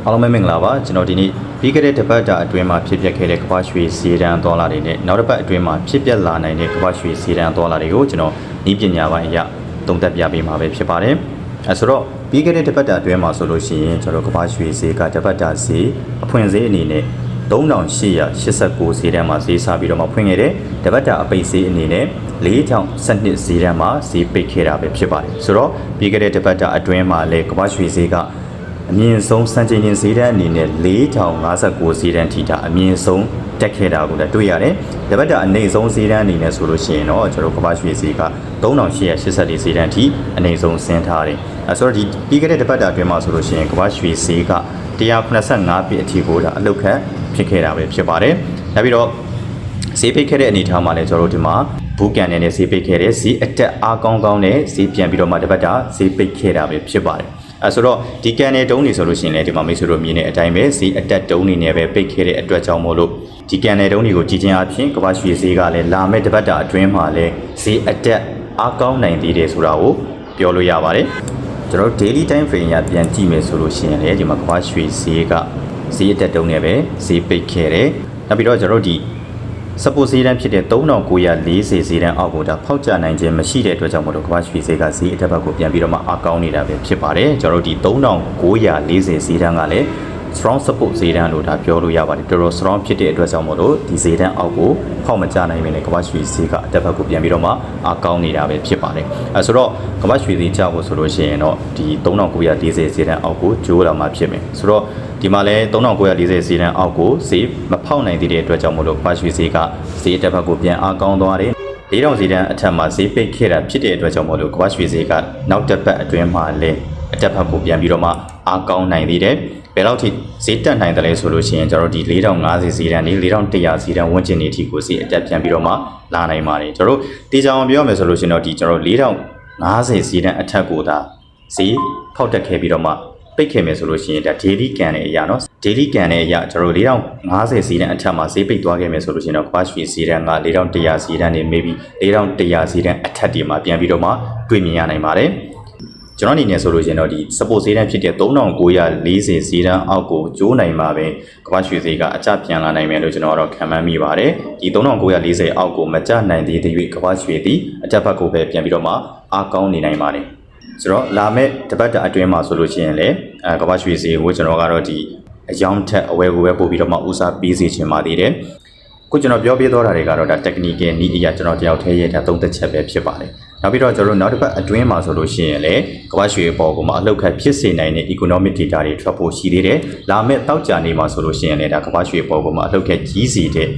အားလုံးပဲမင်္ဂလာပါကျွန်တော်ဒီနေ့ပြီးခဲ့တဲ့တစ်ပတ်တာအတွင်းမှာဖြစ်ပျက်ခဲ့တဲ့ကမ္ဘာရွှေစီတန်းဒေါ်လာတွေနဲ့နောက်တစ်ပတ်အတွင်းမှာဖြစ်ပျက်လာနိုင်တဲ့ကမ္ဘာရွှေစီတန်းဒေါ်လာတွေကိုကျွန်တော်ဤပညာပိုင်းအရသုံးသပ်ပြပေးမှာပဲဖြစ်ပါတယ်ဆိုတော့ပြီးခဲ့တဲ့တစ်ပတ်တာအတွင်းမှာဆိုလို့ရှိရင်ကျွန်တော်ကမ္ဘာရွှေစီကတစ်ပတ်တာစီအဖွင့်ဈေးအနေနဲ့3889ဈေးတန်းမှာဈေးစပြီးတော့မှဖွင့်ခဲ့တဲ့တပတ်တာအပိတ်ဈေးအနေနဲ့4012ဈေးတန်းမှာဈေးပိတ်ခဲ့တာပဲဖြစ်ပါတယ်ဆိုတော့ပြီးခဲ့တဲ့တပတ်တာအတွင်းမှာလည်းကမ္ဘာရွှေဈေးကအမြင့်ဆုံးစံချိန်ဈေးတန်းအနေနဲ့4059ဈေးတန်းထိတာအမြင့်ဆုံးတက်ခဲ့တာကိုလည်းတွေ့ရတယ်။တပတ်တာအနေဆုံးဈေးတန်းအနေနဲ့ဆိုလို့ရှိရင်တော့ကျွန်တော်ကမ္ဘာရွှေဈေးက3884ဈေးတန်းထိအနေဆုံးဆင်းထားတယ်။ဆိုတော့ဒီပြီးခဲ့တဲ့တပတ်တာအတွင်းမှာဆိုလို့ရှိရင်ကမ္ဘာရွှေဈေးက185ပြည့်အထိကိုဒါအလုတ်ခတ်ဖြစ်ခဲ့တာပဲဖြစ်ပါတယ်။နောက်ပြီးတော့ဈေးပိတ်ခဲ့တဲ့အနေအထားမှာလည်းကျွန်တော်တို့ဒီမှာဘူးကန်နဲ့ဈေးပိတ်ခဲ့တဲ့ဈေးအတက်အားကောင်းကောင်းနဲ့ဈေးပြန်ပြီးတော့မှတပတ်တာဈေးပိတ်ခဲ့တာပဲဖြစ်ပါတယ်။ဆိုတော့ဒီကန်နယ်တုံးနေဆိုလို့ရှိရင်လည်းဒီမှာမိတ်ဆွေတို့မြင်တဲ့အတိုင်းပဲဈေးအတက်တုံးနေနဲ့ပဲပိတ်ခဲ့တဲ့အတွက်ကြောင့်မို့လို့ဒီကန်နယ်တုံးတွေကိုကြည်ချင်းအဖြစ်ကမ္ဘာရွှေဈေးကလည်းလာမဲ့တပတ်တာအတွင်းမှာလည်းဈေးအတက်အားကောင်းနိုင်သေးတယ်ဆိုတာကိုပြောလို့ရပါတယ်။ကျွန်တော် daily time frame ရပြန်ကြည့်မယ်ဆိုလို့ရှိရင်လည်းဒီမှာကမ္ဘာရွှေဈေးကဈေးအတက်တုံးနဲ့ပဲဈေးပိတ်ခဲ့တယ်။နောက်ပြီးတော့ကျွန်တော်ဒီစပိုဈေးတန်းဖြစ်တဲ့3940ဈေးတန်းအောက်ကိုဒါဖောက်ကျနိုင်ခြင်းမရှိတဲ့အတွက်ကြောင့်မို့လို့ကမ္ဘာရွှေဈေးကဈေးအထက်ဘက်ကိုပြန်ပြီးတော့မှအကောင်းနေတာပဲဖြစ်ပါတယ်ကျွန်တော်တို့ဒီ3940ဈေးတန်းကလည်း strong support ဈေးတန်းလို့ဒါပြောလို့ရပါတယ်တော်တော် strong ဖြစ်တဲ့အတွက်ကြောင့်မို့လို့ဒီဈေးတန်းအောက်ကိုဖောက်မကျနိုင်မင်းနဲ့ကမ္ဘာရွှေဈေးကအထက်ဘက်ကိုပြန်ပြီးတော့မှအကောင်းနေတာပဲဖြစ်ပါတယ်ဆိုတော့ကမ္ဘာရွှေဈေးကျဖို့ဆိုလို့ရှိရင်တော့ဒီ3940ဈေးတန်းအောက်ကိုကျိုးလာမှဖြစ်မယ်ဆိုတော့ဒီမှာလဲ3940ဈေးတန်းအောက်ကိုဈေးမဖောက်နိုင်သေးတဲ့အတွက်ကြောင့်မို့လို့ကမ္ဘာရွှေဈေးကဈေးတစ်ဖက်ကိုပြန်အားကောင်းသွားတယ်4000ဈေးတန်းအထက်မှာဈေးပိတ်ခဲ့တာဖြစ်တဲ့အတွက်ကြောင့်မို့လို့ကမ္ဘာရွှေဈေးကနောက်တစ်ပတ်အတွင်းမှာလဲအတက်ဖက်ကိုပြန်ပြီးတော့မှအားကောင်းနိုင်သေးတယ်ဘယ်လောက်ထိဈေးတက်နိုင်တယ်လဲဆိုလို့ရှိရင်ကျွန်တော်ဒီ4050ဈေးတန်းနေ4100ဈေးတန်းဝန်းကျင်နေအထိကိုဈေးအတက်ပြန်ပြီးတော့မှလာနိုင်ပါတယ်ကျွန်တော်တို့တေချာအောင်ပြောရမယ်ဆိုလို့ရှိရင်တော့ဒီကျွန်တော်4050ဈေးတန်းအထက်ကိုဒါဈေးဖောက်တက်ခဲ့ပြီးတော့မှပိတ်ခဲ့မယ်ဆိုလို့ရှိရင်ဒါ daily ကန်တဲ့အရာเนาะ daily ကန်တဲ့အရာကျွန်တော်4050ဈေးတန်းအထက်မှာဈေးပိတ်သွားခဲ့မယ်ဆိုလို့ရှိရင်တော့ကမ္ဘာရွှေဈေးတန်းက4100ဈေးတန်းနေ maybe 4100ဈေးတန်းအထက်ဒီမှာပြန်ပြီးတော့မှတွေ့မြင်ရနိုင်ပါတယ်ကျွန်တော်အနေနဲ့ဆိုလို့ရှိရင်တော့ဒီ support ဈေးတန်းဖြစ်တဲ့3940ဈေးတန်းအောက်ကိုကျိုးနိုင်မှာပဲကမ္ဘာရွှေဈေးကအကျပြန်လာနိုင်မယ်လို့ကျွန်တော်ကတော့ခံမှန်းမိပါတယ်ဒီ3940အောက်ကိုမကျနိုင်သေးတဲ့ကမ္ဘာရွှေသည်အတက်ဘက်ကိုပဲပြန်ပြီးတော့မှအားကောင်းနေနိုင်ပါတယ်ဆိုတော့လာမဲ့တပတ်တာအတွင်းမှာဆိုလို့ရှိရင်လည်းကမ္ဘာရွှေဈေးကိုကျွန်တော်ကတော့ဒီအယောင်ထက်အဝယ်ကိုပဲပို့ပြီးတော့မှဦးစားပေးစီချင်ပါသေးတယ်ခုကျွန်တော်ပြောပြသွားတာတွေကတော့ဒါ technical နည်းအရာကျွန်တော်တယောက်တည်းရဲ့ဒါသုံးသက်ချက်ပဲဖြစ်ပါတယ်နောက်ပြီးတော့ကျွန်တော်တို့နောက်တစ်ပတ်အတွင်းမှာဆိုလို့ရှိရင်လည်းကမ္ဘာရွှေအပေါ်ကိုမှအလှုပ်ခတ်ဖြစ်စေနိုင်တဲ့ economic data တွေထွက်ဖို့ရှိသေးတယ်လာမဲ့တောက်ကြနေမှာဆိုလို့ရှိရင်လည်းဒါကမ္ဘာရွှေအပေါ်ကိုမှအလှုပ်ခတ်ကြီးစီတဲ့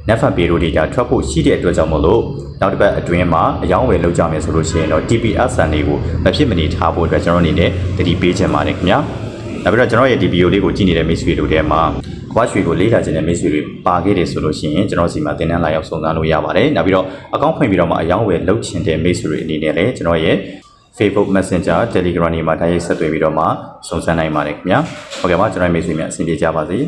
Netflix ပေရို data ထွက်ဖို့ရှိတဲ့အတွက်ကြောင့်မို့လို့နောက်တစ်ပတ်အတွင်းမှာအယောင်းဝယ်လုပ်ကြမယ်ဆိုလို့ရှိရင်တော့ TPS ဆန်တွေကိုမဖြစ်မနေထားဖို့အတွက်ကျွန်တော်အနေနဲ့တတိပေးချင်ပါတယ်ခင်ဗျာနောက်ပြီးတော့ကျွန်တော်ရဲ့ဒီဗီဒီယိုလေးကိုကြည့်နေတဲ့မိတ်ဆွေတို့ထဲမှာကမ္ဘာရွှေကိုလေ့လာခြင်းတဲ့မိတ်ဆွေတွေပါခဲ့တယ်ဆိုလို့ရှိရင်ကျွန်တော်စီမှာသင်တန်းလာရောက်စုံစမ်းလို့ရပါတယ်နောက်ပြီးတော့အကောင့်ဖွင့်ပြီးတော့မှအယောင်းဝယ်လုပ်ခြင်းတဲ့မိတ်ဆွေတွေအနေနဲ့လည်းကျွန်တော်ရဲ့ Facebook Messenger Telegram တွေမှာတိုက်ရိုက်ဆက်သွယ်ပြီးတော့မှစုံစမ်းနိုင်ပါတယ်ခင်ဗျာဟုတ်ကဲ့ပါကျွန်တော်မိတ်ဆွေများအဆင်ပြေကြပါစေ